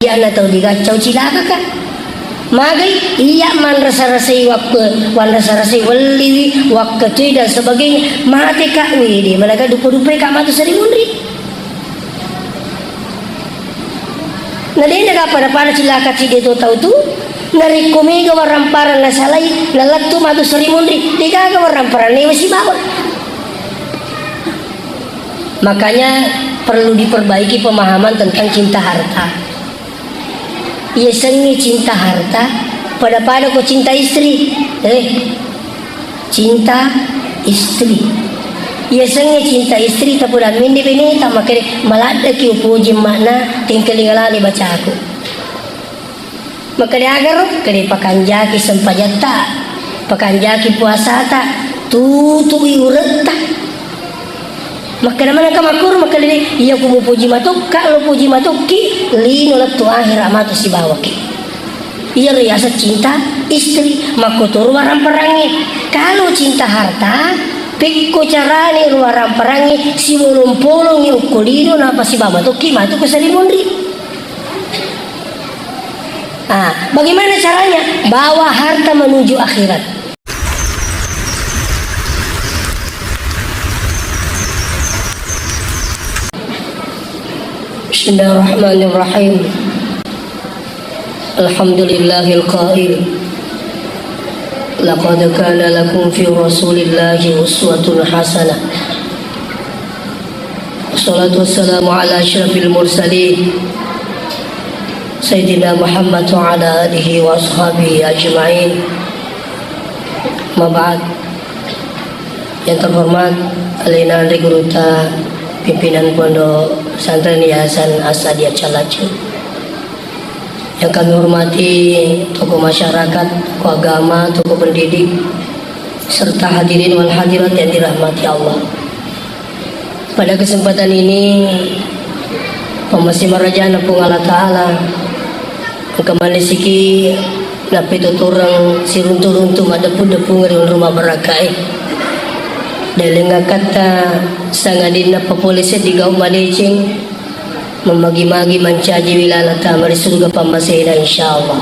iya na tahu digacau cilaka kan magai iya man rasa-rasai waktu wan rasa-rasai wali waktu dan sebagainya mati kak widi malaga dupa-dupa kak matu sari mundri na dena ka pada cilaka ti dia tahu tu nari komega waramparan na salai na lattu matu sari mundri digaga waramparan ne masih bawa. Makanya perlu diperbaiki pemahaman tentang cinta harta. Ia sengi cinta harta pada kau cinta istri. Cinta istri. Ia sengi cinta istri tapi dah mindi bini tak makan malada ki upuji makna tingkalingalani baca aku. Maka dia agar kene pakanjaki sempajata, pakanjaki puasa tak, tutui uret tak. Maka nama nak makur maka dia ia kumu puji matuk kalau puji matuk ki lino latu akhir amatu si bawaki ia riasa cinta istri makutur waram perangi kalau cinta harta pikko carane waram perangi si mulung-pulung yang kulino napa si bawa matuk ki matuk kesali mundri. Bagaimana caranya bawa harta menuju akhirat? Bismillahirrahmanirrahim. Alhamdulillahil qail. Laqad kana lakum fi Rasulillahi uswatun hasanah. Wassalatu wassalamu ala asyrafil mursalin Sayyidina Muhammad wa ala alihi wa ashabihi ajma'in. Ma ba'd. Yang terhormat Alina Andri Guruta pimpinan Pondok Pesantren Yayasan Asadiah Calacu, yang kami hormati tokoh masyarakat, tokoh agama, tokoh pendidik, serta hadirin wal hadirat yang dirahmati Allah. Pada kesempatan ini Pemasi Marajana Pung Allah Ta'ala kembali siki napi tuturang siruntu-runtu madepun-depung ngeri rumah berakai dalenga kata sangadina populasi di gaum madecing memagi-magi mancaji wilalata mari surga pamasena insyaallah.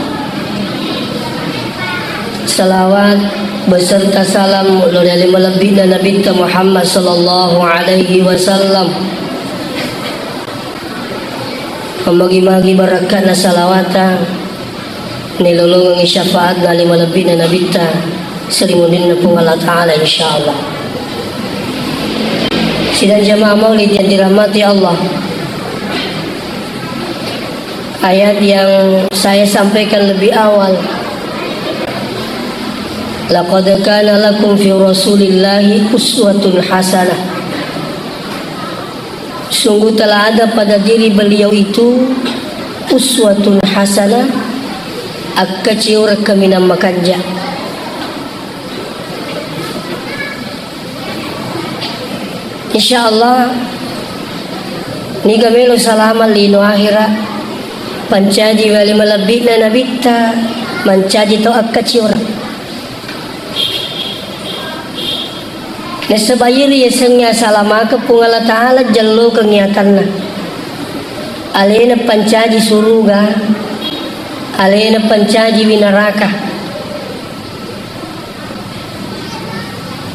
Salawat beserta salam ulul malabina Nabi Muhammad sallallahu alaihi wasallam memagi-magi barakat na salawata nilulungang syafaat ngali malabina Nabi ta selimudin na pung Allah Ta'ala insyaallah. Sidang jamaah maulid yang dirahmati Allah, ayat yang saya sampaikan lebih awal, laqad kana lakum fi Rasulillahi uswatun hasanah, sungguh telah ada pada diri beliau itu uswatun hasanah akkaciur kaminam makanja. Insyaallah ni gamelo salaman lino akhira pancaji wali malabina nabita mancaji to akkaciur nasabayiri yesengnya salama ke pungala ta'ala jallo kengiatanna alena pancaji suruga alena pancaji winaraka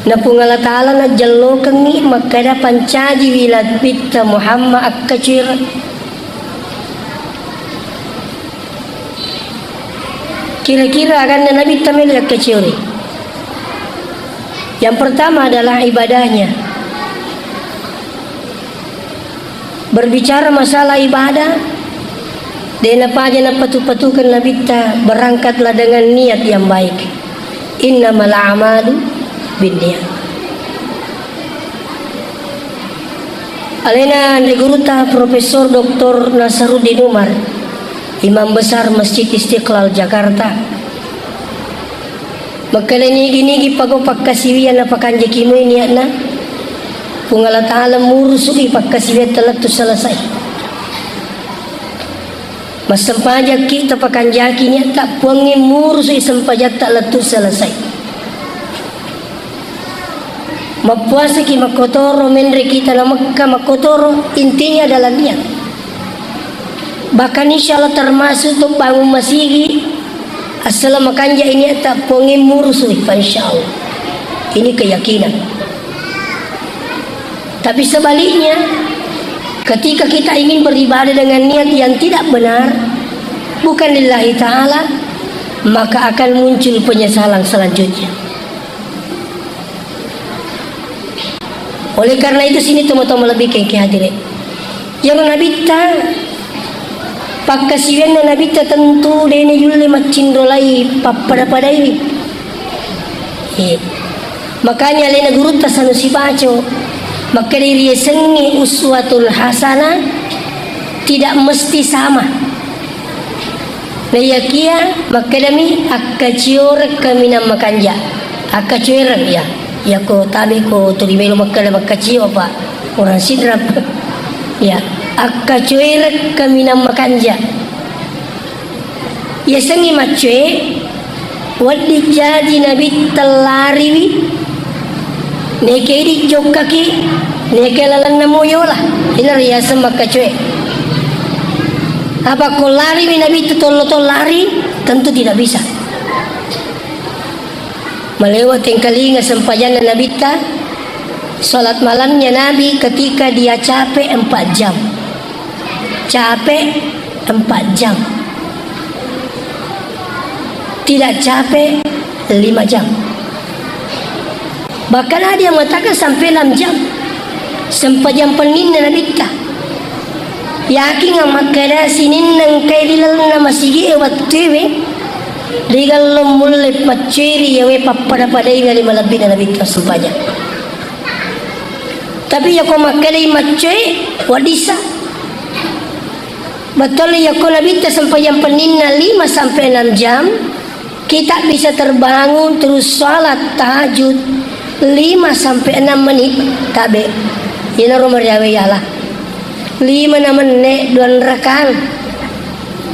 na pungala ta'ala na jallo kengi makada pancaji wilat bitta Muhammad akkacir kira-kira akan Nabi tamil akkaciri. Yang pertama adalah ibadahnya. Berbicara masalah ibadah dena paja na patu-patukan Nabi ta berangkatlah dengan niat yang baik. Innamal a'malu binniyat. Alena Andri Guruta Profesor Dr. Nasaruddin Umar, Imam Besar Masjid Istiqlal Jakarta. Makalani gini pago pakkasiwian na pakanjakimu ini na pungala ta'ala murusui pakkasiwian telah tu selesai. Mas sempajak kita pakanjakinya tak puangi murusui sempajak tak letu selesai. Mapuasa ki makotoro menre kita na Makkah makotoro intinya adalah niat. Bahkan insya Allah termasuk tuh bangun masigi asal makanja ini tak pongin murusu insya Allah. Ini keyakinan. Tapi sebaliknya, ketika kita ingin beribadah dengan niat yang tidak benar, bukan lillahi ta'ala, maka akan muncul penyesalan selanjutnya. Oleh karena itu sini teman-teman lebih ke hadirin. Yang Nabi ta pakasiwen Nabi ta tentu dene yulle macindolai papada-padai. Makanya lena guru ta sanusi baco. Maka diri sengi uswatul hasanah tidak mesti sama. Nayakia maka demi akacior kamina makanja. Akacior ya. Ya ko tabi ko tulimelo makacio apa orang sidrap. Ya, akacior kamina makanja. Ya sengi macue wadi jadi nabi telariwi. Neke di jok kaki, neke lalang namoyola. Ini riasa makacue. Apa kau lari Nabi itu tol lari? Tentu tidak bisa. Melewati kali sempajan Nabi ta salat malamnya Nabi ketika dia capek 4 jam. Capek 4 jam. Tidak capek 5 jam. Bahkan ada yang mengatakan sampai 6 jam. Sampai jam penin Nabi ta. Yakin makada sinin nang kay dilal na masigi wattewe legal mulle paceri yawe papada padai ngali malabi na Nabi ta sumpahnya. Tapi ya ko makada macce wadisa. Betul ya ko Nabi ta sampai jam penin na 5 sampai 6 jam. Kita bisa terbangun terus salat tahajud 5 sampai 6 menit tabe. Ina rumah yawe yalah. 5 menit 2 rakaat.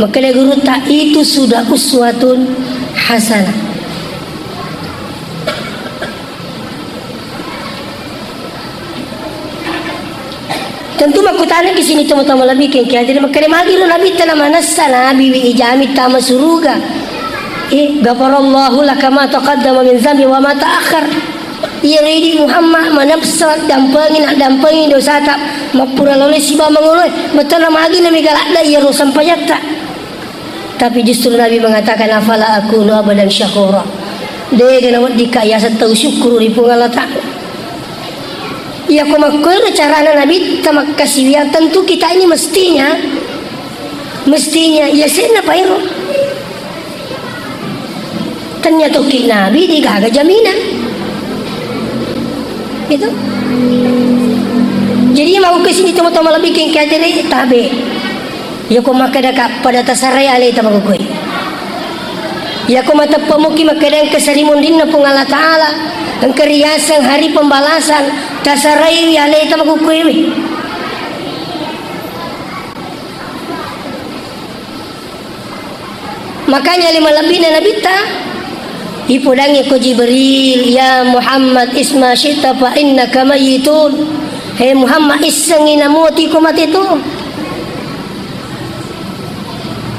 Maka dia guru tak itu sudah uswatun hasanah. Tentu aku tanya ke sini teman-teman lebih kengkian. Jadi maka dia magiru Nabi tanah manasa Nabi wi ijami tama suruga. Ghafarallahu laka ma taqaddama min zambi wa ma ta'akhkhar. Ia ready Muhammad manapsat dampangin dosa tak mapura loleh siba mangoloi betul nama lagi nami galak dah ia rosan payat tak. Tapi justru Nabi mengatakan afala aku nu abadan syakura. Dia kena dikaya tahu syukur di Allah tak. Ya ko makul cara Nabi tamak kasih yang tentu kita ini mestinya ya sena pairo. Ternyata Nabi digaga jaminan. Gitu. Jadi mau ke sini teman-teman lebih kengkeh jadi tabe. Ya ko makada pada tasarai alai tamagukoi. Ya ko mata pemuki makada kesarimundin na pung Allah Taala. Ang keriasan hari pembalasan tasarai alai tamagukoi. Makanya 5 lebih na nabita. Ipudangi ko Jibril, ya Muhammad isma syita fa innaka mayitun. Hei Muhammad isengin namuti ko mati tu.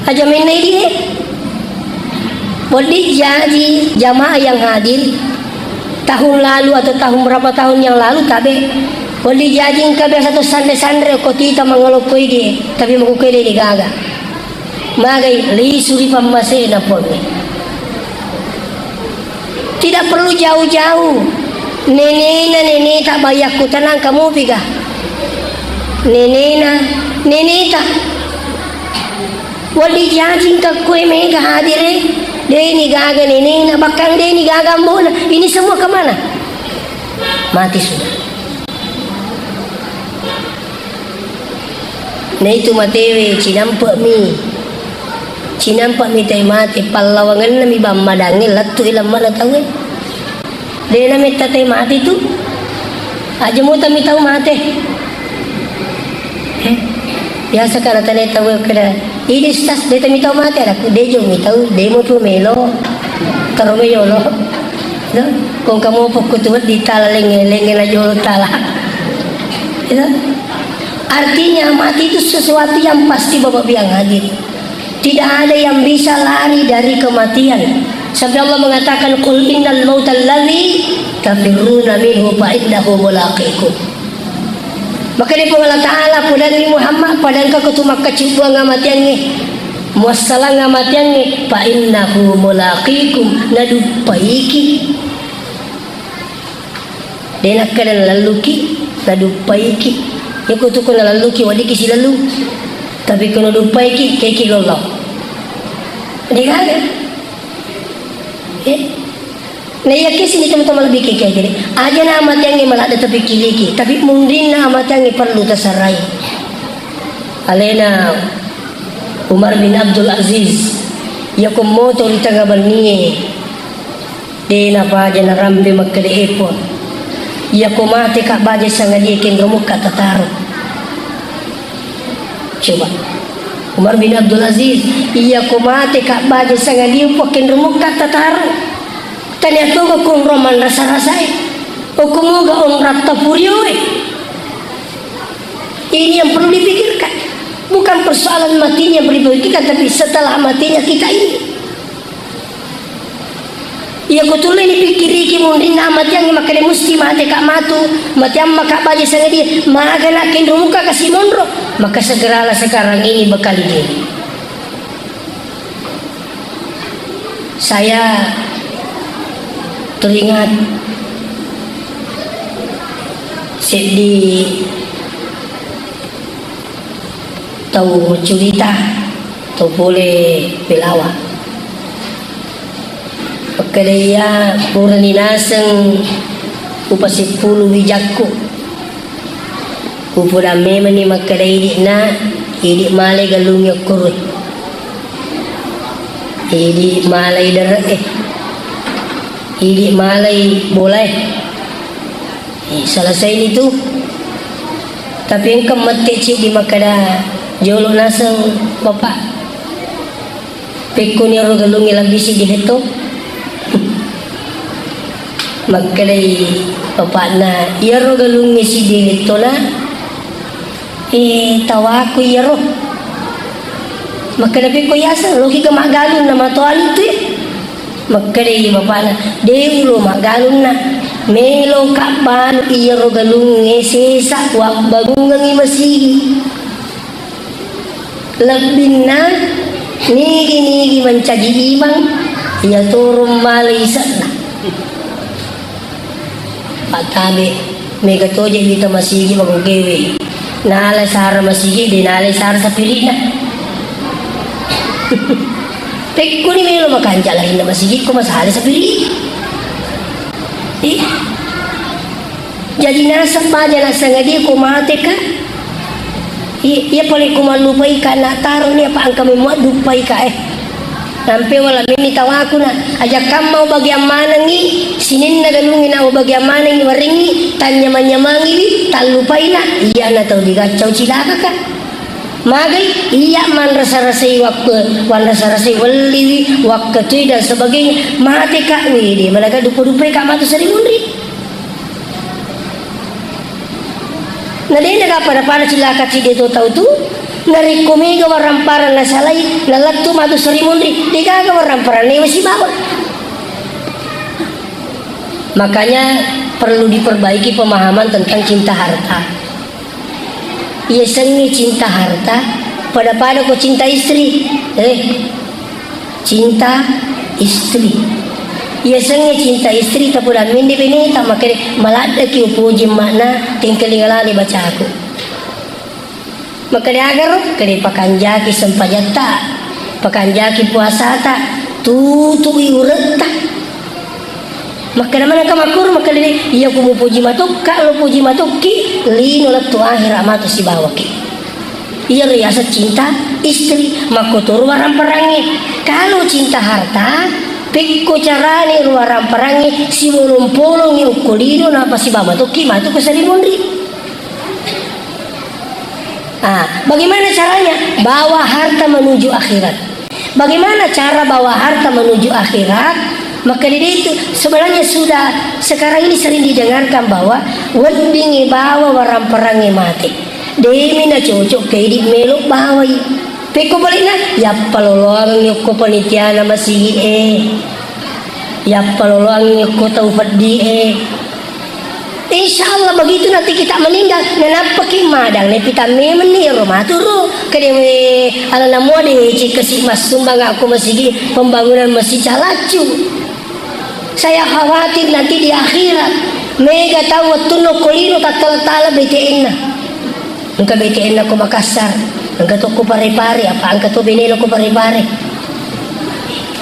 Aja menai dia. Boleh jadi jamaah yang hadir tahun lalu atau tahun berapa tahun yang lalu tabe. Boleh jadi engkau biasa tu sandre ko tita mangolokoi dia, tapi mangolokoi dia digaga. Magai li suri pamasena pon. Tidak perlu jauh-jauh. Nenek tak bayarku tenang kamu piga. Nenek tak. Wali jajing ke kue mega hadir. Deni gaga nenek bakang deni gaga mbona. Ini semua kemana? Mati sudah. Nah itu matewe cinampak mi. Cinampak mi tay mati palawangan nami bamadangil latu ilam mana tahu. Dia nami tay mati tu. Aja mu tami tahu mati. Biasa kana tane tahu kada. Ini stas dia tami tahu mati aku dia jo mi tahu demo tu melo. Taro me yolo. No, kung kamu pokok tu di tala lengen na jolo tala. Itu. Artinya mati itu sesuatu yang pasti Bapak biang hadir. Tidak ada yang bisa lari dari kematian. Sampai Allah mengatakan qul innal mautal ladzi tafirruna minhu fa innahu mulaqikum. Maka dia Allah Ta'ala pada Nabi Muhammad pada engkau ketuma kecipuan ngamatiannya muassalah ngamatiannya fa innahu mulaqikum nadupaiki dena kada laluki nadupaiki ya kutu kuna laluki wadiki si lalu tapi kuna dupaiki keki Allah dikala nah ya kesi ni teman-teman lebih kayak gini aja na amat yang malah ada tapi kiliki tapi mungkin na amat yang perlu tersarai alena Umar bin Abdul Aziz ya kumoto di tengah bernie dena paja na rambe makkade epon ya kumate kak baja sangali ken romuka tataru coba Umar bin Abdul Aziz iya kumate kak baja sangali ken romuka tataru ternyata kung roman rasa-rasai kung ga on ratta purioe ini yang perlu dipikirkan bukan persoalan matinya yang perlu dipikirkan tapi setelah matinya kita ini ya kutulih dipikiri ki mundin amat yang makanya mesti mati kak matu mati amma kak baja sana dia maga nakin rumuka kasih mondro maka segeralah sekarang ini bekal diri saya teringat di tahu cerita tahu boleh belawa pekerja purni naseng upasipulu wijakku upura memani makedai na idi malai galung yokurut idi malai darah ini malai boleh selesai itu tapi yang kemati cik di makada jolo naseng bapak pekun yang rogalungi lagi si diheto makadai bapak na iya rogalungi si diheto na tawa aku iya roh makada peko yasa logi kemagalun na matuan itu makadai bapak na deulo magalun na melo kaban iya rogalung ngesesa wak bagungang imasigi lebih na nigi mencagi imang iya turun malisa na patabe mega toje kita masigi magugewe nalay sara masigi di nalay sara sa pilina pek ko ni melo makanja lagi na masigi ko masali sa pili jadi nasa paja nasa ngadi ko mate ka iya pala ko malupay ka na taro niya pa ang kami mo dupay ka nampe wala mini tawaku na aja kam mau bagian mana ngi sinin na galungin ako bagian mana ngi waringi tanya-manyamangi talupay na iya na tau digacau cilaka ka magai iya man rasa-rasai waktu wan rasa-rasai waliwi waktu dan sebagainya mati kak widi malaga dupa-dupa kak matu serimundri nadena ka pada cilaka cide to tau tu nari komega waramparan na salai lalattu matu serimundri digaga waramparan ne masih bawah makanya perlu diperbaiki pemahaman tentang cinta harta. Ia sengi cinta harta pada kau cinta istri cinta istri ia sengi cinta istri tapi dah mindi bini tak makai malada ki upuji makna tingkali ngalali baca aku maka dia agar kali pakanjaki sempajata pakanjaki puasa tak tutu iuret tak maka mana kamakur maka dia iya ku puji matuk kalau puji matuki lino letu akhir amatu si bawaki iya riasa cinta istri makotur waram perangi kalau cinta harta pikku carani waram perangi si bolong-bolong yang ukulino napa si bawaki matu kesari mundri bagaimana caranya bawa harta menuju akhirat bagaimana cara bawa harta menuju akhirat maka dari itu sebenarnya sudah sekarang ini sering didengarkan bahwa weddingi bawa waram perangi mati Demi na cocok kay di melok baway. Peko balik na, ya paloloang yung ko panitia na masigi ya paloloang yung ko taufad di Insyaallah begitu nanti kita meninggal nanapa kimadang nepita memeni rumah turu kene ala namo de cikasi mas sumbang aku masigi pembangunan masjid Calacu. Saya khawatir nanti di akhirat mega tahu tuno kolino tatal-tala BTN na. Engka BTN na ko Makassar. Engka to ko pare-pare apa engka to benelo ko pare-pare.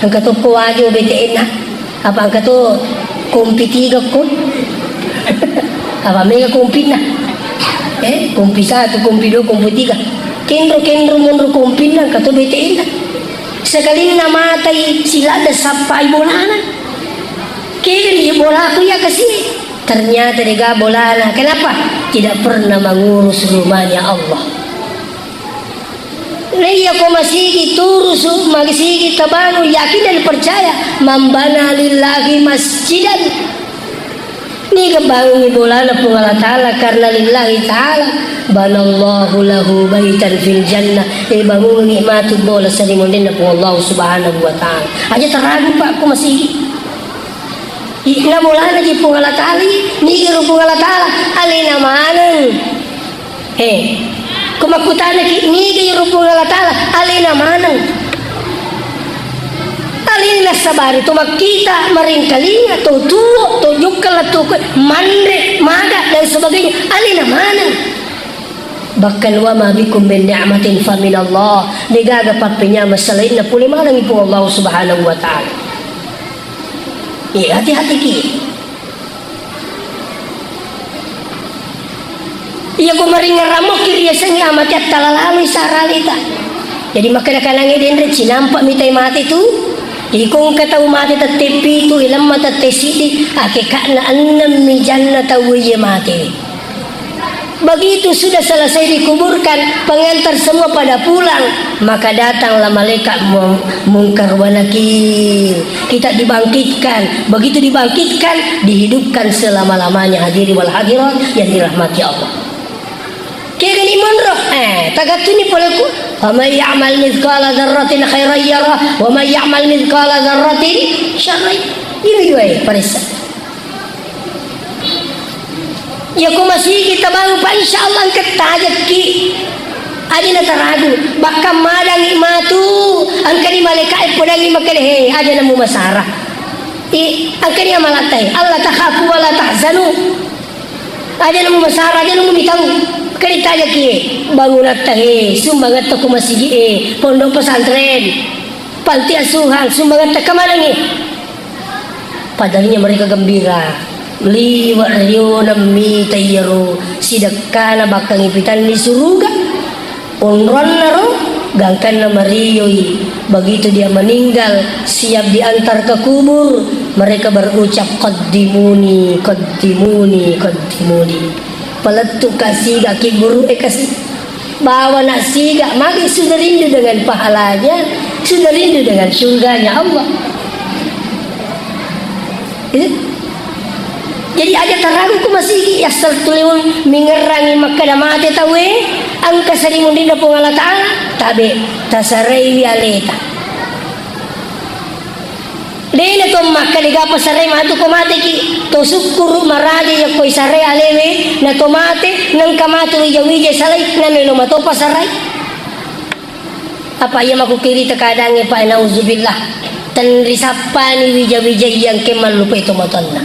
Engka to ko ajo BTN na. Apa engka to kompitiga ko. Apa mega kompit na. Kompi 1, kompi 2, kompi 3. Kendro mundur kompit na engka to BTN na. Sekali namatay sila ada sampai bolana. Kiri bola aku ya kasih. Ternyata dia bolana. Kenapa? Tidak pernah mengurus rumahnya Allah. Nih aku masih turus masih tabanu yakin dan percaya membana lillahi masjidan. Nih kebangun bolana pun Allah Ta'ala karena lillahi Ta'ala banallahu lahu baitan fil jannah. Bangun nikmatu bola salimundin pun Allah Subhanahu wa Ta'ala. Aja teragu Pak aku masih Ina mulana ji pungala tali ni giru pungala tala alina manang kumakutana ki ni giru pungala tala alina manang alina sabari tu makita maringkalinga tu tuo tu jukala tu mandre maga dan sebagainya alina manang bahkan wa ma bikum min ni'matin fa min Allah digaga papinya masalain na puli manang ipo Allah Subhanahu wa Ta'ala. Hati-hati ki. Iya ko maringa ramok kiri sanga amat ya talalalui saralita. Jadi makanya kanang edendre cinampak mitai mati tu. Ikong katau mati tetepi tu ilam mata tesidi akikana annam mi jannata wiye mati. Begitu sudah selesai dikuburkan, pengantar semua pada pulang, maka datanglah malaikat mungkar wa nakir. Kita dibangkitkan, begitu dibangkitkan, dihidupkan selama-lamanya hadiri wal hadirat yang dirahmati Allah. Kaya gani monro, tagatuni polaku. Wa may ya'mal mithqala dzarratin khairan yarah, wa may ya'mal mithqala dzarratin syarran. Ini dua parisa. Ya ko masih kita baru pa insyaallah ketajak ki aja na taragu baka madang imatu angkani malaikat podangi makale aja namu masarah angkani amalatai Allah takhafu wala tahzanu aja namu masarah aja namu mitang kani tajak ki bangunat tahe sumbangat to ko masigi pondok pesantren panti asuhan sumbangat ka manangi padahal mereka gembira liwat rio nami tayaro sidakana bakang ipitan di surga onron naro gangkan nama rioi begitu dia meninggal siap diantar ke kubur mereka berucap qaddimuni qaddimuni qaddimuni peletuk kasih kaki buru kasih bawa nasi gak magi sudah rindu dengan pahalanya sudah rindu dengan surganya Allah. Jadi aja taragu ku masih yasal tuliun mingerangi makada mate tawe angka sarimundi na pong Allah Ta'ala tabe tasaray aleta dena to makka diga pasaray matu ko mate ki to sukuru maradi ya ko saray alewe na to mate nang kamatu wija salay na melo mato pasaray apa ya makukiri takadange pa nauzubillah tan risapani wija yang kemal lupa itu matonna.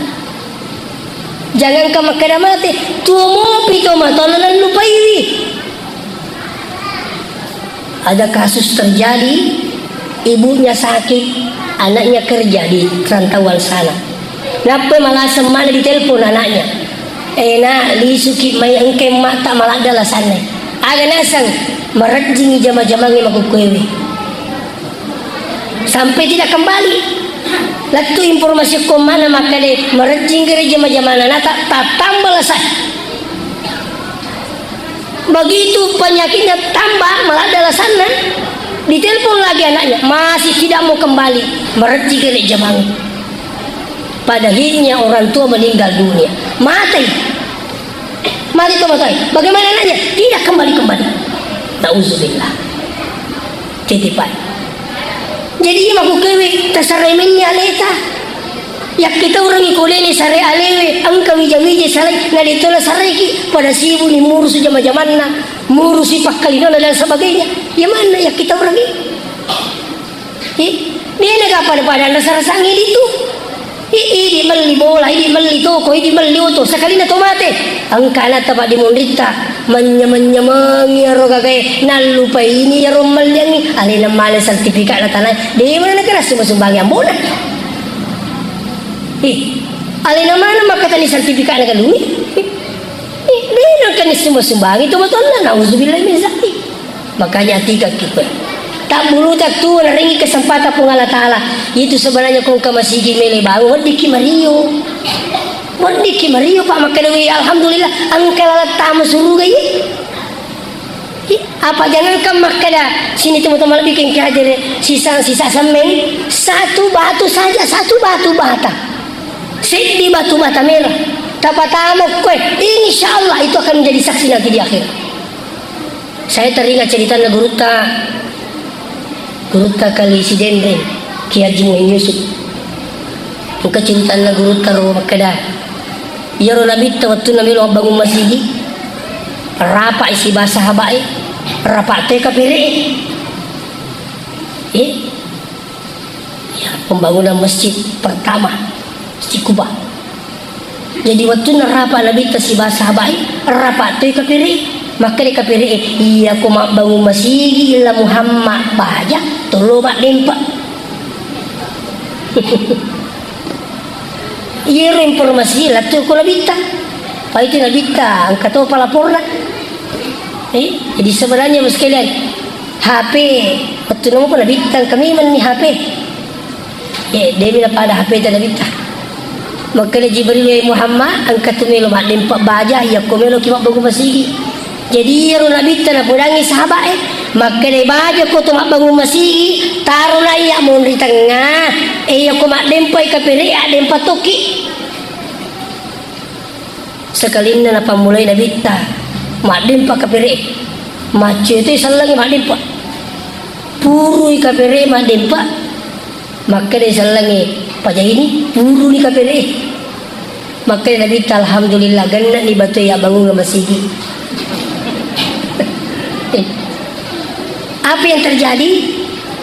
Jangan ka makadamate tumo pito matonan lupai. Ada kasus terjadi ibunya sakit, anaknya kerja di rantauan sana. Napa malah semana ditelepon anaknya. Nak lisuki may engke mata malah adalah sana. Aga nasang merajingi jama-jamangi makukwewe. Sampai tidak kembali. Lalu informasi ko mana makade merejing gereja majamana nata tambah lesai. Begitu penyakitnya tambah malah ada sana. Ditelepon lagi anaknya masih tidak mau kembali merejing gereja mangi. Pada akhirnya orang tua meninggal dunia mati. Mari tobat. Bagaimana nanya? Tidak kembali. Nauzubillah. Titipan. Jadi maku kewe tasaremennya leta. Yak kita orang ikoleni sare alewe angka wija sarai naditola sareki pada sibu ni murus jama-jamanna murusi pakkalina dan sebagainya. Ya mana yak kita orang ini? Dia nak apa pada nasar-sangi itu? Ini beli bola, ini beli toko, ini beli auto. Sekali na tomate. Angka na tapak di mondita. Menyemangi roga kay nalupa ini ya romal yang ni. Alina male sertifikat na tanay. Di mana nak keras sumbang yang bona. Alina mana makata ni sertifikat na kalumi? Di nak kenis sumbang itu betul na. Nauzubillah min zalik. Makanya tiga kita. Tak bulu tak tu naringi kesempatan pun Allah Ta'ala. Itu sebenarnya kau masigi mele bang wadiki Mario Pak makadawi alhamdulillah angka lalat tamu suruh gaya. Apa jangan kam makada sini teman-teman bikin kader sisa semen satu batu saja satu batu bata. Sidi batu bata merah. Tapatamu kue insyaallah itu akan menjadi saksi nanti di akhir. Saya teringat cerita Guruta kali si Dendren Ki Haji Muhyiddin Yusuf. Muka cerita na guruta ro makada. Yaro labita waktu na milo bangun masjid. Rapa isi bahasa habai. Rapa te kapire. Ya, pembangunan masjid pertama Masjid Kuba. Jadi waktu na rapa labita si bahasa habai. Rapa te kapire. Maka dia kapiri iya ko bangun masigi ila Muhammad baja tolo mak dempak. Iya informasi lah tu ko labita. Pa itu labita ang kato palaporna. Jadi sebenarnya sekalian HP waktu namo ko labita kami man ni HP. Dia bila pada HP ta labita. Maka dia Jibril Muhammad ang katumelo mak dempak baja iya ko melo ki mak bangun masigi. Jadi ya Nabi tanah pudangi sahabat maka dia baca ko tumak bangun masih taruh lah ia mun di tengah iya ko mak dempai kapiri dempa toki sekali na pamulai Nabi ta mak dempa kapiri macu itu salang mak dempa puru kapiri mak dempa maka dia salangi pajak ini puru ni kapiri maka Nabi ta alhamdulillah ganna ni batu ya bangun masih. Apa yang terjadi?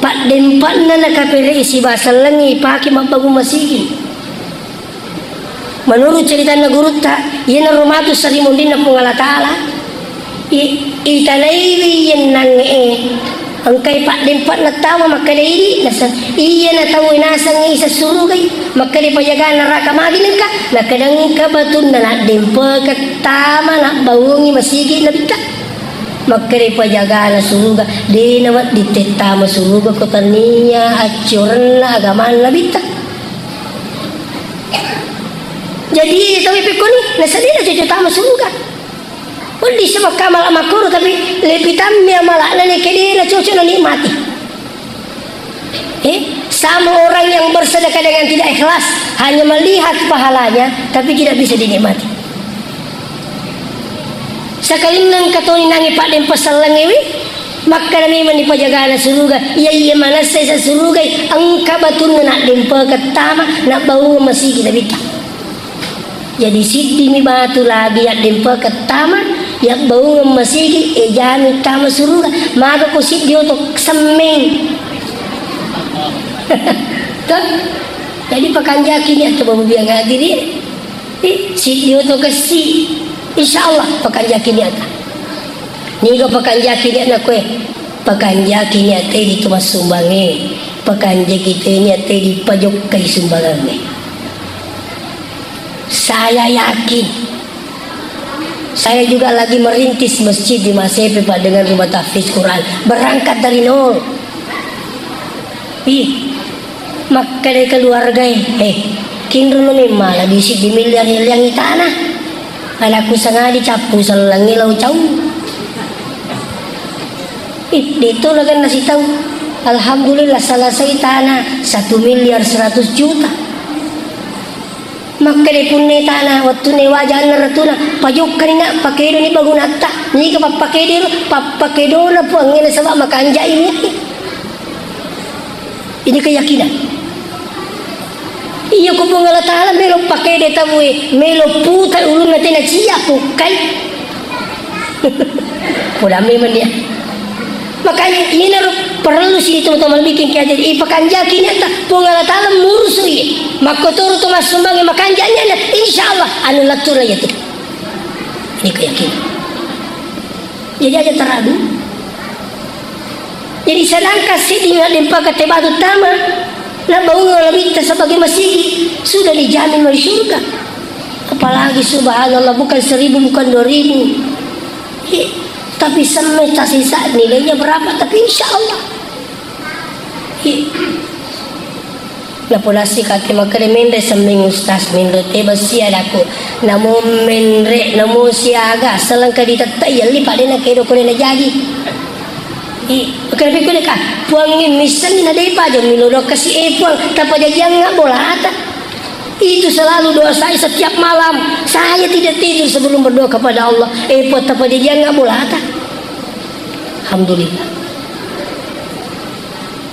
Pak dempat nana kapire isi bahasa lengi pakai mabangun masigi. Menurut cerita guru tak, ia narumatu sarimundin na Allah Ta'ala. Itanaiwi yang nange. Angkai pak dempat na tawa maka dia nasa iya na tawa nasang isa surugay maka dia pajagaan neraka magin ka na kadang kabatun na dempa katama na bawungi masigi na bita. Maka pajagaan na suruga di nawat ditetama suruga ko taniya at na agaman na bita. Jadi tawi pikuni nasa di na jujutama suruga. Hindi siya magkamala makuro tapi lepitan niya malala ni kaya na cucu na nikmati. Sama orang yang bersedekah dengan tidak ikhlas hanya melihat pahalanya tapi tidak bisa dinikmati. Sekali nang katoni nangi pak dem pasalangiwi maka nami mani pajagaan suruga iya mana saya suruga angka batun nak dempa ketama nak bau masih kita bita. Jadi sidi mi batu lagi ya dempa ketama ya bau masih ejami tama suruga maka ko sidi untuk semeng. Jadi pakanjaki ni atau babu biang hadiri sidi untuk kesi insyaallah pakanjaki ni ata niga pakanjaki ni anak kue pakanjaki ni ate di tumas sumbangi pakanjaki ni ate di pajok kay sumbangan. Saya yakin saya juga lagi merintis masjid di Masepe Pak dengan rumah tahfiz Quran berangkat dari nol. Maka dari keluarga kinro ni malah bisik di miliar yang tanah anakku sangat dicapu selangi lau cau. Itu lah kan nasi tahu. Alhamdulillah selesai tanah 1.100.000.000. Makanya punne tanah waktu ne wajah ratuna pajukan na pakai ni bagunata ni ka pakai do na po ang ina sama makanja ini keyakinan. Iya ko pong Allah Ta'ala melo pakai deta mue melo puta ulun na tena cia pukai pulami man dia. Makanya ini perlu sih teman-teman bikin kayak jadi ipakanja kini tak pengalat alam murusu ye makotoro tu masumbangi makanjanya na insyaallah anu latur aja tuh ini keyakinan. Jadi aja teradu. Jadi sedangkan sidinga dempa katebatu tama na baunga labita sebagai masjid sudah dijamin dari surga. Apalagi subhanallah bukan 1000 bukan 2000. Tapi semesta sisa nilainya berapa? Tapi insya Allah. Napolasi kaki makare mendre seming ustaz mendre teba siadaku. Namo mendre namo siaga selangka ditata yali pada nak kedo kore na jadi. Makare pikir ka puangin misan na dei pa jo miloro kasi puang tapa jajang ngak bola ata. Itu selalu doa saya setiap malam. Saya tidak tidur sebelum berdoa kepada Allah. Tapa dia nggak boleh ata. Alhamdulillah.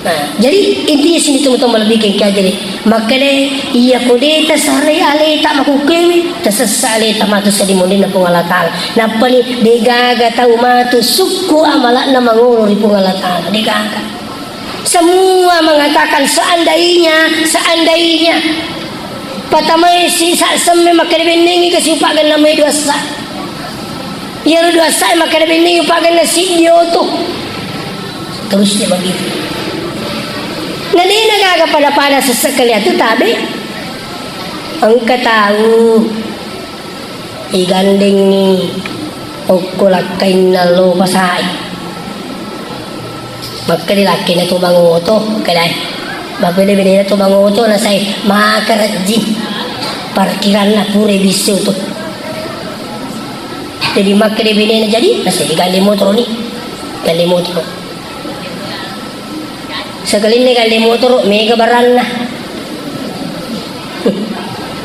Nah, jadi intinya sini teman-teman lebih kayak jadi. Makanya iya kode tasare ale tak makukewi tasasale tamatu sedimundin na pungala taala. Napani degaga tahu matu suku amalan na mangoro di pungala taala. Degaga. Semua mengatakan seandainya patamay si samme makarabening kasi upagan na may dosa. Yang dosa makarabening upagan na si Diyoto. Terus dia begitu. Nadi nagagapada sa sakali ito tabi. Ang katawo iganding ni ukulakay na lopasay. Magkalilaki na tumangoto kalay. Mapili-pili na tumangoto na say makaradji parkiran na pure bisyo to. Jadi makili-pili na jadi na say gali motor ni gali motor. Sekali ni gali motor mega baran na.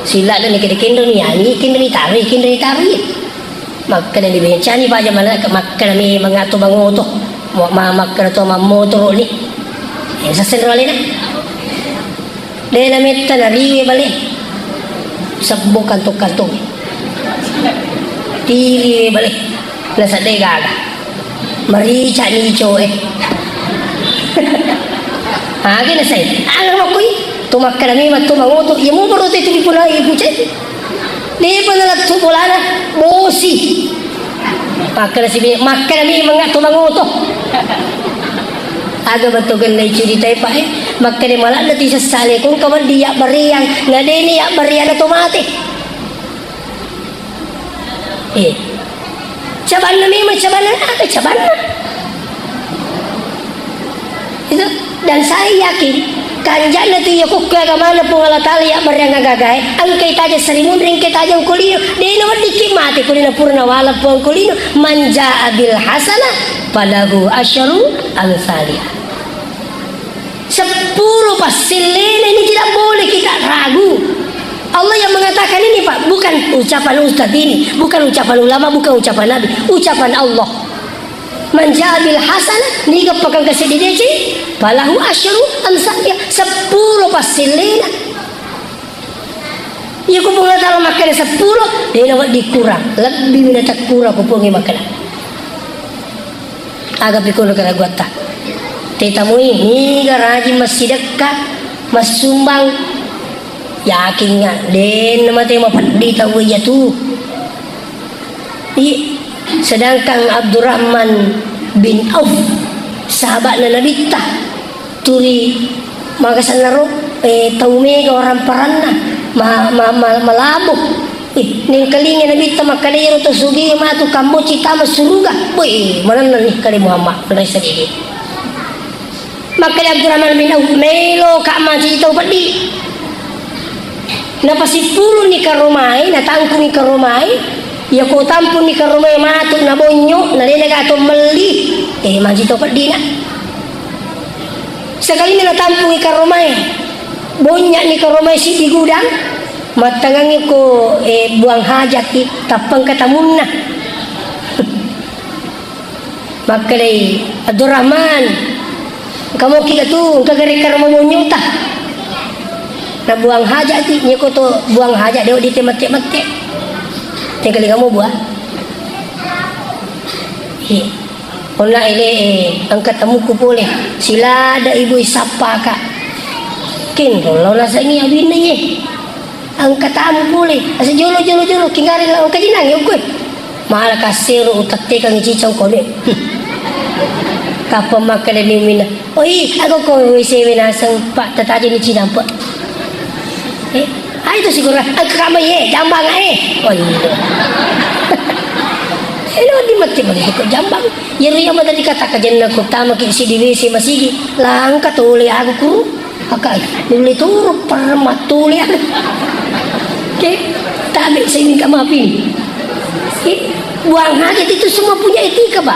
Sila na ni kendo ni ani kendo ni tari. Makili-pili chani pa jaman na makili mga tumangoto makili to motor ni. Sa senrali na. Dela metta na riwe balik sabbo kantok-kantok tiri balik nasa degaga marica ni choe age na say alam mo koy tumakkarami matumangoto yamo borote tulipuna ibuche de panalat tubulana bosi makkarami mga tumangoto aga batugan na cerita pa makanya malah nanti sesale kung kawan dia beriang ngadeni ya beriang otomatis caban na memang caban itu dan saya yakin kanjan na tuyo ko kaya mana pungalatali ya beriang gagay ang kita aja serimundring kita aja kulino di naman dikimati kulino purna wala puang kulino manja abil hasana palahu asyaru amsalih 10 pasilin ini tidak boleh kita ragu. Allah yang mengatakan ini Pak, bukan ucapan ustaz ini, bukan ucapan ulama, bukan ucapan Nabi, ucapan Allah. Manjabil hasanah ni kepakan kasih dideci, palahu asyru amsalih 10 pasilin. Ya ko pong natalo makan 10, dia nak dikurang, lebih minat kurang ko pong makan. Agak pikir kena guata. Tetamui ni garaji masih dekat mas sumbang yakin nga den mati mapandi tahu ya tu. Sedangkan Abdurrahman bin Auf sahabat Nabi ta turi magasan laro tahu mega orang paranna malabo ning kalinga Nabi ta makaliro to sugi ma tu kambo cita masuruga boy manan ni kali Muhammad dari sendiri. Maka Abdurrahman bin Auf melo kak maji tau padi. Na pasipuro ni karumay, na tangko ni karumay, ya ko tampo ni karumay mato na bonyo, na dinaga ato mali. Maji tau padi na. Sekali na tampo ni karumay, bonya ni karumay si di gudang, matangangi ko buang hajat ki tapang katamun na. Makalay Abdurrahman kamu kita tu kagari-kar mamunyo ta na buang hajat ti niya ko to buang hajat dia di temate-mate tinggali kamu buah ona ile ang katamu ko pole sila ada ibu isapa ka kin lo na sa ingi abin na ye ang katamu pole asa jolo kingari lang ang kajinang yung ko mahal kasiro utakte kang ichichang ko ni kapag makadalimin na oy ako ko sewe na sang pak tataji ni cinampa ay itu siguro ang kakamay jambang oy hello di mati balik ko jambang yeri yang tadi kata kajen ko tama ki si divisi masigi lang katuli ako ko akay nuli turo permatuli oke tabi sa ini kamapin buang hajat itu semua punya etika pak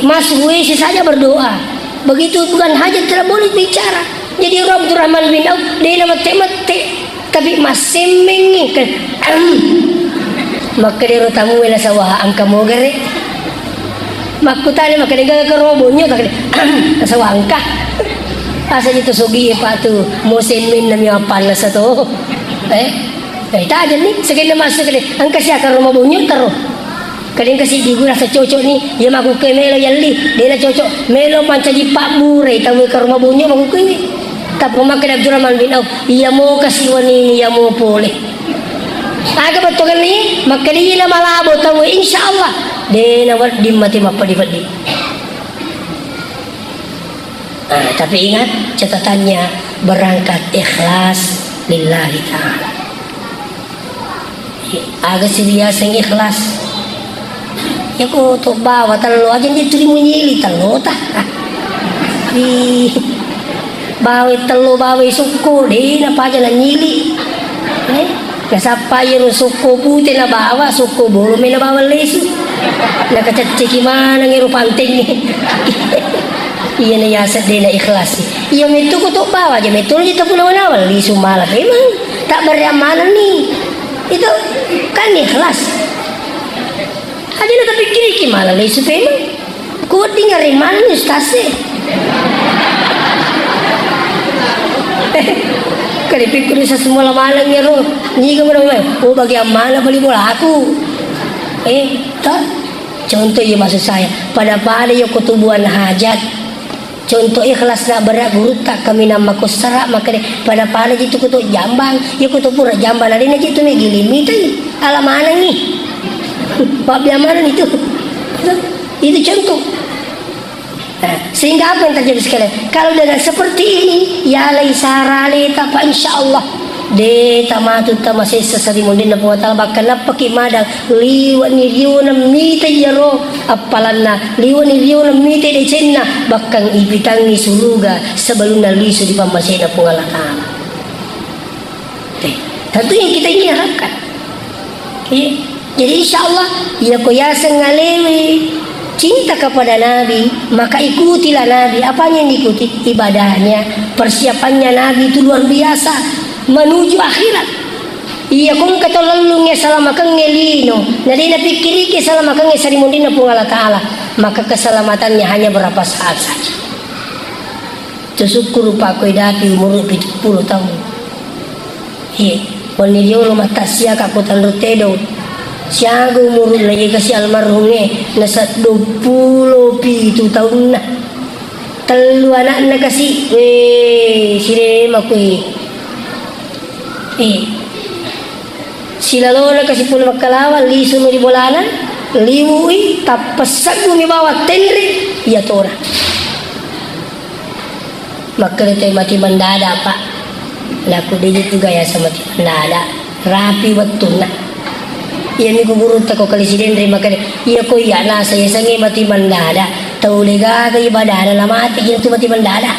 masuk WC saja berdoa begitu bukan hajat tidak boleh bicara jadi Abdurrahman bin Auf dia mati tapi masih mengikat maka dia tamu wala sawah angka mo gare makutali maka dia ke robonyo tak sawah angka asa itu sugi pak tu mosen min nami apal sa to tajan ni segala masuk ni angka siya ka robonyo taro kadang kasi di guna sa cocok ni ya maku ke melo yalli dia na cocok melo pancaji pak bure tamu ke rumah bunyo maku ke tapi makan Abdurrahman bin Auf ia mau kasih wani ia mau boleh aga betul ni maka dia la malabo tamu insyaallah dia na wat di mati mapadi tapi ingat catatannya berangkat ikhlas lillahi ta'ala aga serius ikhlas ya ko to bawa talo aja dia tuli munyili talo ta bawa talo bawa suku deh na pa jalan nyili kasapa yero suku putih na bawa suku bolo me na bawa lesu na kacaciki mana ngero panting ni iya na yasa de na ikhlas iya metu ko to bawa aja metu kita pun awal lisu malah memang tak beramal ni itu kan ikhlas ada nak pikir ki malah le supaya ko dengarin mana ni ustaz kali pikir sa semua malang ya ro ni ka mana bagi mana beli bola aku tak contoh ya maksud saya pada yo kutubuan hajat contoh ikhlas nak berat guru tak kami nama ko serak maka pada jitu kutu jambang ya kutu pura jambang ada na jitu me gilimi tadi ala mana ni Pak Biamaran itu contoh sehingga apa yang terjadi sekalian kalau dengan seperti ini ya laisa ralita fa insyaallah de tamatu tamasih sesarimun dina puwatala bakal napaki madang liwan ni riuna mite jaro apalanna liwan ni riuna mite de cenna bakang ibitangi suruga sebelum lisu di pamasena pungalah taala tentu yang kita ingin harapkan jadi insyaallah ya koyasa ngalewi cinta kepada Nabi maka ikutilah Nabi. Apanya yang diikuti? Ibadahnya, persiapannya Nabi itu luar biasa menuju akhirat. Iya kung katolalungnya selama kang ngelino nadi napikiri ke selama kang sarimundina pung Allah Ta'ala maka keselamatannya hanya berapa saat saja. Tersyukur pak koy dati umur 70 tahun. Iya, wani dia lo mata sia kakutan rutedo. Siago umur lagi kasi almarhumnya nasa 27 tahun na. Telu anak na kasi sire makoy. Sila lola kasi pula magkalawan liso mo di bolanan liwui tapasag mo bawa tenri ya tora. Magkalita mati mandada pak. Laku dia juga ya sama mati mandada rapi betul na. Iya mi guru tako kali sidendre makane iya ko iya na saya sangi mati mandada taulega ka ibadah na mati gitu mati mandada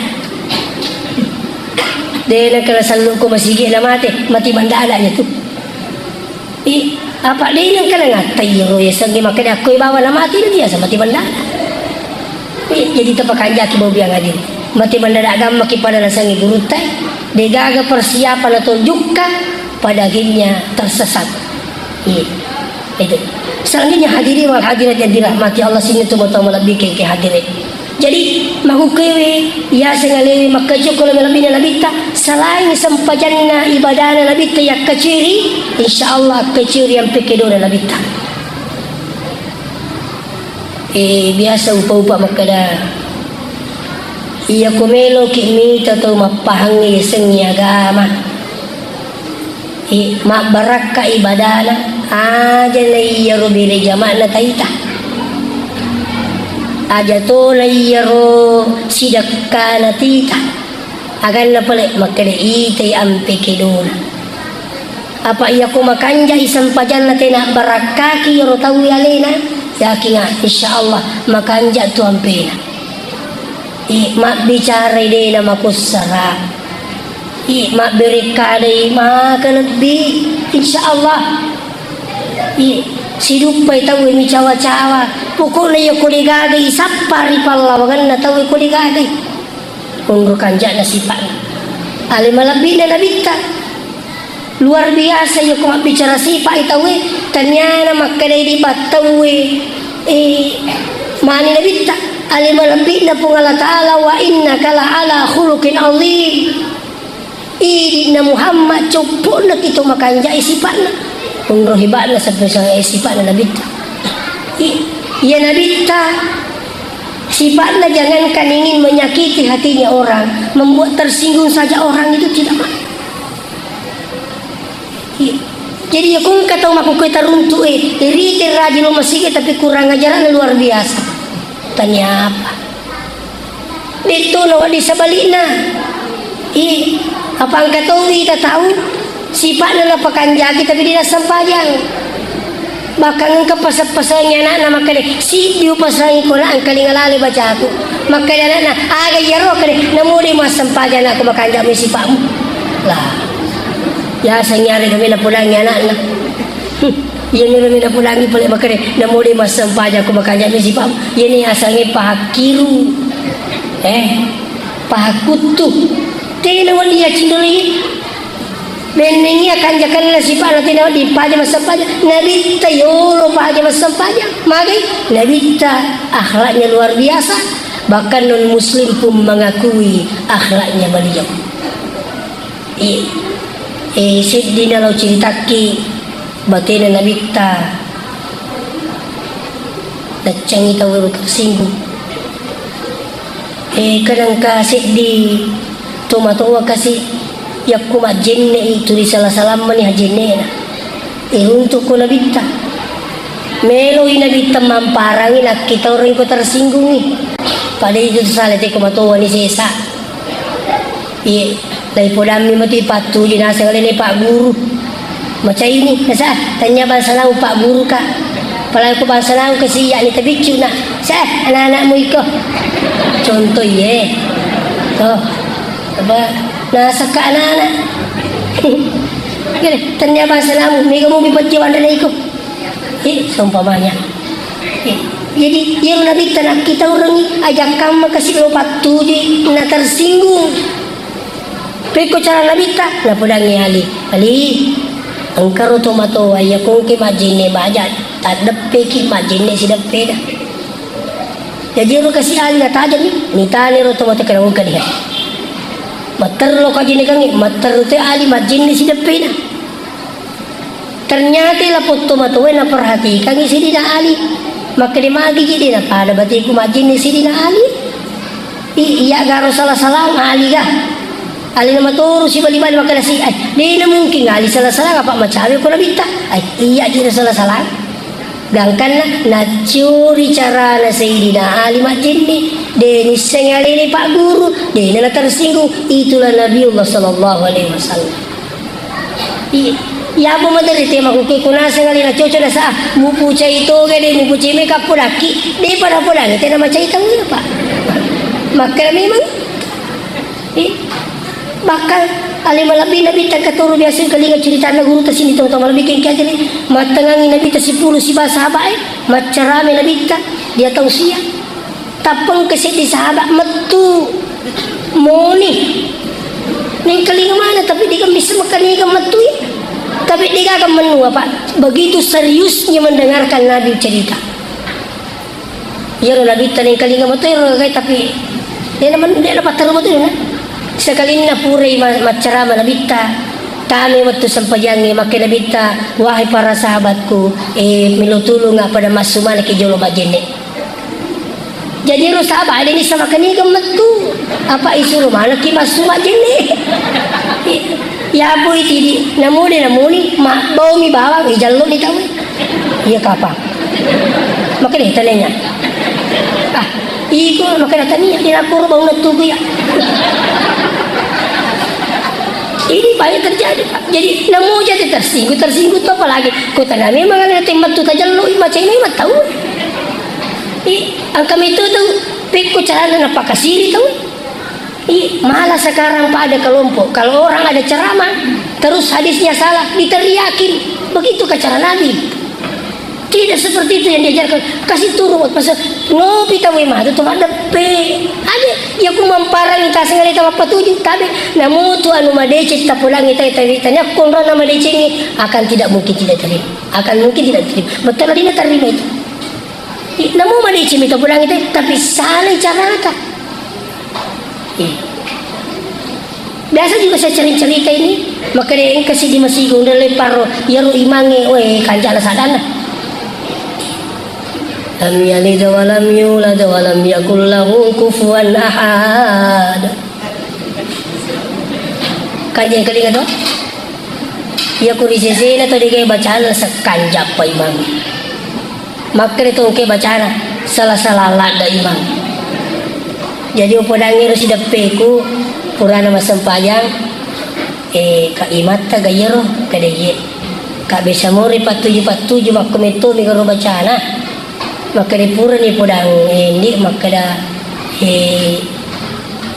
dena kala sallu ko masigi na mati mandada nya tu apa dia yang kala ngatai ro ya sangi makane aku bawa na mati dia sama mati mandada jadi tapakanja ki bobiang adin mati mandada agam maki pada sangi guru tai degaga persiapan tunjukkan pada akhirnya tersesat. Itu. Selanjutnya hadirin wal hadirat yang dirahmati Allah, sini tu betul lebih ke hadirin. Jadi mahu kewe ya sengalewe makajo kalau lebih labita selain sempajanna ibadana labita ya keciri insyaallah keciri yang pekedona labita. Biasa upa-upa makada iya kumelo kimi tato mapahangi sengi agama mak baraka ibadana aja na iya robile jama'na taita aja to na iya ro sidakana tita agan na pala makada itay ampe kedona apa iya kumakanja isang pajan na tina barakaki ro tawi alena yakin insyaallah makanja tu ampe na mak bicara ide nama kusara mak berikade mak lebih insyaallah sidupai tahu mi cawa-cawa pokoknya ya kuligade sapari palla waganna tahu kuligade undur kanja nasipan alim lebih na nabita luar biasa ya kok bicara sifat tahu tanyana makade di batawe mani nabita alim lebih na pungala ta'ala wa innaka la ala khuluqin azim na Muhammad cukup na kita makanja isipan unro hibatna sampai sang isipan na nabita ya nabita sifatnya jangankan ingin menyakiti hatinya orang membuat tersinggung saja orang itu tidak jadi ya kung kata maku kita runtuh iri rajin masih tapi kurang ajaran luar biasa tanya apa itu nawa di sebaliknya apa angkat tahu kita tahu sifatnya lah pakanjaki tapi dia sempajang bahkan engkau pasang-pasangnya anak nama kali si dia pasangi Quran kali ngalali baca aku maka dia anak aga jaro kali namudi mas sempajang aku makanjak mi sifatmu lah ya sanyari kami na pulangnya anak yan ni kami na pulangi pala makanya namudi mas sempajang aku makanjak mi sifatmu yan ni asangi pahakiru pahakutu tina wali ya cinduli benengi akan jakan sifat tina di paja masampaja nabi tayoro paja masampaja magi nabi ta akhlaknya luar biasa bahkan non muslim pun mengakui akhlaknya beliau sidina lo ceritaki batina nabi ta nacangi tahu tersinggung kadang kasih di tumatawa kasi yakku majenne itu di salah-salam mani hajenne untuk ko nabita melo inabita mamparangi nak kita orang ko tersinggung pada itu salah te kumatawa ni sesa lai podam ni mati patu di nasa kali ni pak guru macam ini nasa tanya bahasa lau pak guru kak pala ko bahasa lau kasi ya ni tabicu nak sa anak-anakmu iko contoh toh apa nasa ka anak-anak gini tanya bahasa namu ni kamu bipaciwan dan ikut seumpamanya jadi yang nabi tanah kita orang ajak kamu kasih lopat tuji na tersinggung peko cara nabi tak na pudangi ali angkaro tomato ya kung ki majine majat tadepe ki majine si depe dah jadi ro kasih ali na tajam ni tani ro tomato kana ukan dia mater lo kaji ni kangi mater te ali majin ni si depena ternyata la foto matowe na perhatikan si dina ali maka di magi jadi na pada batiku majin ni si dina ali iya garo salah-salah ali gah ali nama turu si bali-bali maka nasi di na mungkin ali salah-salah apa macawe ko nabita iya jadi salah-salah gangkan na curi cara na Sayyidina Ali majin ni deni sengali ni Pak Guru deni na tersinggung itulah Nabiullah sallallahu alaihi wasallam ya apa madari tema ko kuna sengali na coco na sa mupu cai to gede mupu cai me kapulaki de pada pulang tena macai tahu ya Pak maka memang bakal alim lebih nabi tak keturu biasa kelinga cerita na guru tasini teman-teman lebih kengki aja nih matengangi nabi ta 10 si sahabat macarame nabi ta dia tausia tapeng keseti sahabat metu moni ning kelinga mana tapi dia bisa makan ni metu Tapi dia akan menua Pak, begitu seriusnya mendengarkan Nabi cerita. Ya Nabi tadi kali nggak betul kayak tapi dia dapat terus betul na. Sekali na puri macerama Nabi kami waktu sempajangi maka Nabi wahai para sahabatku milu tulung pada masumana ke jolo bajene. Jadi ro sahabat ini sama kani gemetu apa isu mana ki masuma jene. Ya bu itu namuni mak bau mi bawang jalur ni tahu. Iya kapal. Maka dia tanya. Iko maka tanya di dapur bau netu ya. Ini banyak terjadi Pak. Jadi namu jadi tersinggung tu apa lagi? Kota kami memang ada tempat tu saja lu macam ini mak tahu. Angkam itu tu pikku cara apa kasih tahu. Malah sekarang Pak ada kelompok. Kalau orang ada ceramah terus hadisnya salah diteriakin. Begitu ke cara Nabi. Tidak seperti itu yang diajarkan. Kasih turun pasal ngopi tahu mah itu ada pe. Ada ya ku memparang kita sengali tahu apa tujuh tapi namun tu anu madece kita pulang kita tanya konra nama madece ini akan tidak mungkin tidak terima. Akan mungkin tidak terima. Betul dia terima itu. Namun madece kita pulang itu tapi salah cara kata. Biasa juga saya cerita ini maka dia yang kasih di masih gondel lepar ya ru imange we kanjala sadana. Lam yalid wa lam yulad wa lam yakul lahu kufuwan ahad. Kajian kali tu? Ya kuri sesena tu dia bacaan sekanjap pa imam. Makre tu ke bacaan salah-salah lada imam. Jadi upodangi ro sida peku purana masempayang ka imata gayero kadeye. Ka bisa muri patuju makometo mi ro bacana. Maka di pura ni podang ini maka dah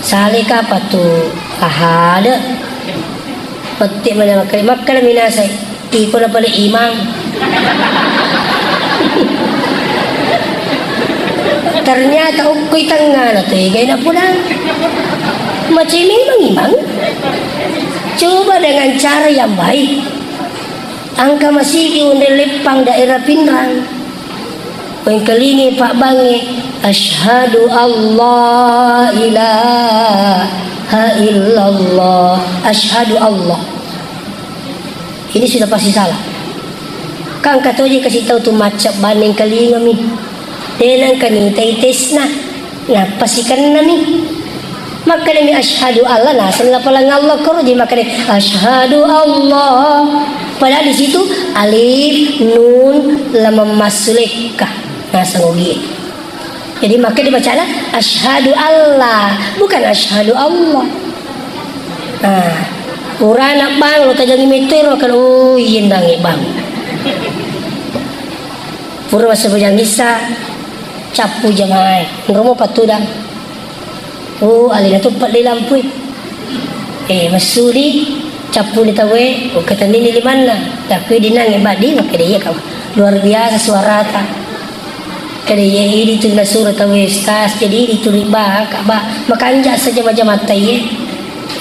salika patu ahada petik mana maka minasa ikut apa le imam ternyata ukui tengah tu gaya nak podang macam ini imam coba dengan cara yang baik angka masih diundang lepang daerah Pinrang. Pengkelingi Pak Bangi asyhadu Allah ilaha illallah asyhadu Allah. Ini sudah pasti salah. Kang katoje kasih tahu tu macam banding kelinga mi. Denang kani tesna ngapasikan nami. Maka demi asyhadu Allah nah setelah palang Allah koroji maka asyhadu Allah. Padahal di situ alif nun lam masulekah. Nah, sangogi. Jadi maka dibaca asyhadu Allah bukan asyhadu Allah. Nah, urana bang lo tajang mitero kan yendangi bang. Pura masa bujang bisa capu jangai. Ngomo patudang. Alina tu pat di lampu. Masudi capu ni tawe kata ni limana. Tapi dinang badi maka dia kawan. Luar biasa suara ta. Kali ini tu nasura tawestas jadi itu riba kaba makanja saja macam mata ye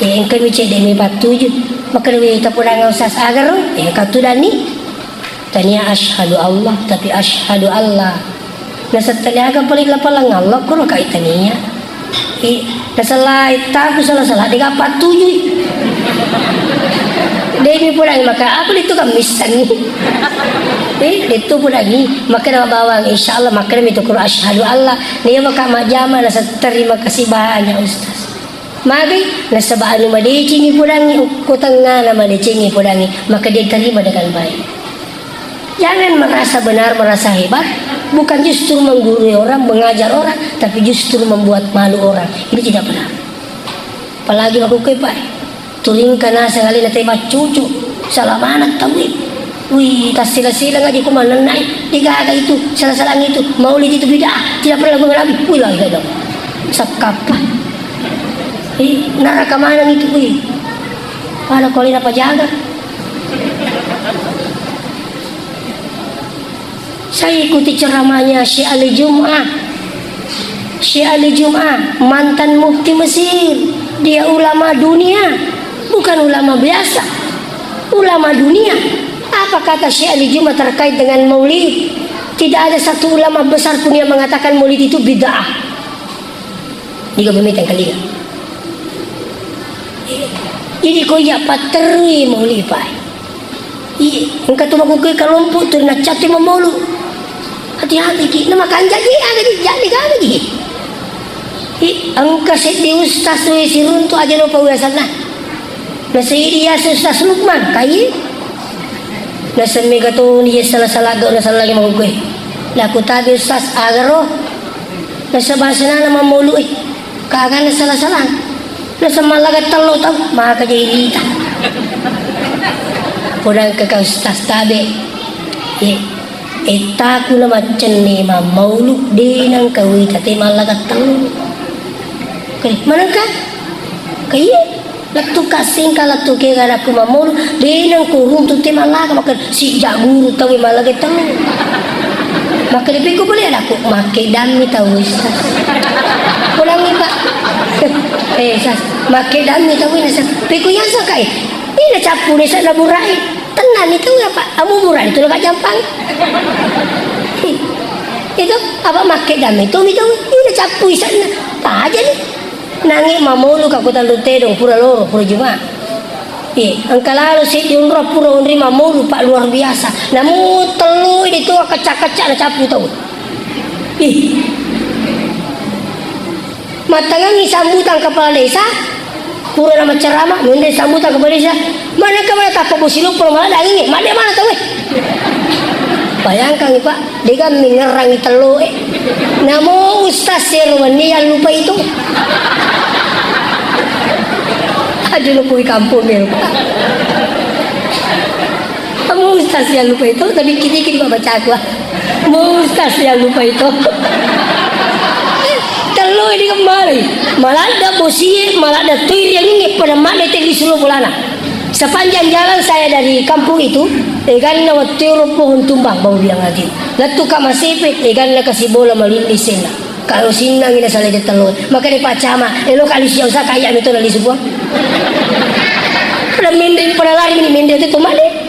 yang kami cek demi patuju maka kita pulang usas agar katudani tanya asyhadu Allah tapi asyhadu Allah nah setelah agak paling lapalang Allah kuro kaitaninya nah salah itu salah dia patuju demi pulang maka apa itu kan misan itu pun lagi maka nama bawang insyaallah maka itu Quran asyhadu Allah dia maka majama na terima kasih banyak ustaz magi na sabanu madecing pudangi kutanga na madecing pudangi maka dia terima dengan baik. Jangan merasa benar merasa hebat bukan justru menggurui orang mengajar orang tapi justru membuat malu orang ini tidak benar. Apalagi aku kepai turingkan nasa kali na tema cucu salamanat tawib. Wih, tas sila-sila ngaji ko mananay. Digaga itu, salah-salang itu. Maulid itu bid'ah. Tidak pernah lagu Nabi. Wih, lagi dong. Sakapa. Neraka mana itu, wih. Pada kolin apa jaga. Saya ikuti ceramahnya Syekh Ali Jum'ah. Syekh Ali Jum'ah, mantan mufti Mesir. Dia ulama dunia, bukan ulama biasa. ulama dunia. Apa kata Syekh Ali Juma terkait dengan maulid? Tidak ada satu ulama besar pun yang mengatakan maulid itu bid'ah. Jika meminta kali ya. Jadi kau ya pateri maulid pai. Iya, engkau tu maku ke kelompok tu nak cati memolu. Hati-hati ki, nama kanja ki ada di jadi kan lagi. Engkau sedih ustaz tu sirun tu aja lupa uasan lah. Nasi dia ustaz Lukman kai. Nasi mega tu ni salah-salah gak nasi lagi maku ke. Laku tadi ustaz agaro. Nasi bahasa nama molu kagak nasi salah-salah. Nasi malah telo tau maka jadi tak. Orang kakak ustaz tabe, taku nama cene ma mauluk de nang kawi tate malah katang. Mana kan? Kaya latu kasing kalau tu kira aku ma mauluk de nang kurung tu te malah makan si jaguru tahu malah katang. Maka lebih ko boleh aku make dami tahu ustaz. Pulang ni pak. Ustaz, make dami tahu ni ustaz. Piku yang sakai. Ini capu ni sana burai. Tenang itu ya Pak. Amu burai itu agak gampang. Itu apa make dam itu ini capu sana. Tak aja nih. Nangi mamulu ka kota Lutedong pura loro pura Juma. Angka lalu si diunrah pura unri mamulu Pak luar biasa. Namun telu itu kecak-kecak na capu tahu. Matangani sambutan kepala desa. Pura nama ceramah, mending sambutan kepada saya. Mana kemana tapak busiluk malah dah ini, mana tahu Bayangkan Pak, dia kan mengerangi telu Namo Ustaz Sirwani yang lupa itu. Aduh lupa kampung ya Pak. Namo Ustaz yang lupa itu, tapi kita baca aku. Namo Ustaz yang lupa itu. Telo ini kembali malah ada bosi malah ada tuir yang ini pada mana di seluruh bulana sepanjang jalan saya dari kampung itu kan nama tuir pohon tumbang bau bilang lagi lalu kak masih kan kasih bola melindih sena kalau sinang ini salah telo maka di pacama lo kali siang saya kayak itu lagi sebuah pada minding pada lari ini minding itu mana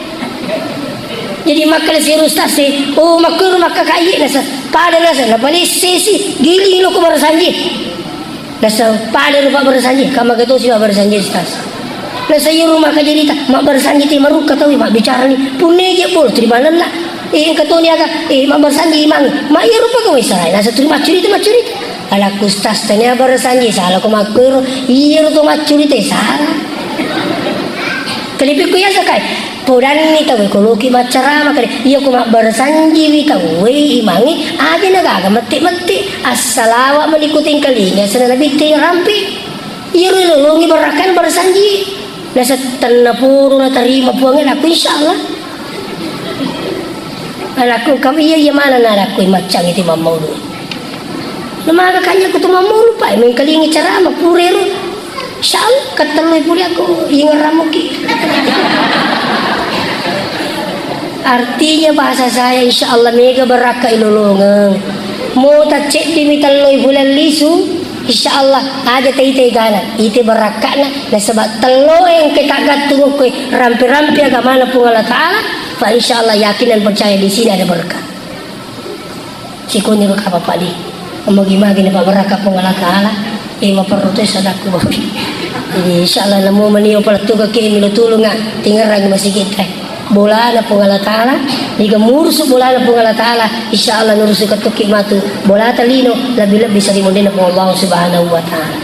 jadi makan si ustaz makan maka kayak nasa pada nasa na balik sesi gili lo ko bersanji nasa pada lupa bersanji kama gitu sih bersanji ustaz nasa yung rumah ka jadi tak mak bersanji ti maruk katawi mak bicara ni punne je bol terima lah kato ni aga mak bersanji mang mak iya rupa ko isay nasa terima cerita ala ustaz tanya bersanji salah ko makur iya ro to macurita salah kelipik ko ya sakay Puran ni tahu kalau kita ceramah kali, iya aku mak bersanji we tahu imangi aja naga mati asalawa melikutin kali nggak sana nabi rampi iya lolongi berakan bersanji nasa tanapuru na terima puangin aku insyaallah anakku kami iya mana anakku macam itu mamau dulu nama kakaknya aku tuh mamau lupa emang kali ini ceramah purero insyaallah ketemu puri aku yang ramuki artinya bahasa saya insyaallah mega beraka ilulungang mau tak cek di mitaloi bulan lisu insyaallah ada tei gana ite beraka na sebab telo yang kita gatung ko rampi agama na pun Allah taala fa insyaallah yakin dan percaya di sini ada berkah sikunya apa Pak di magi-magi na beraka pun Allah taala maparuto sadaku babi jadi insyaallah namo maniyo pala tuga kini milutulong nga tinggal lagi masih kita bola na pong Allah Ta'ala jika mursu bola na pong Allah Ta'ala insyaallah nurusu katukik matu bola talino labi-labi sa limon din na pong Allah Subhanahu wa Ta'ala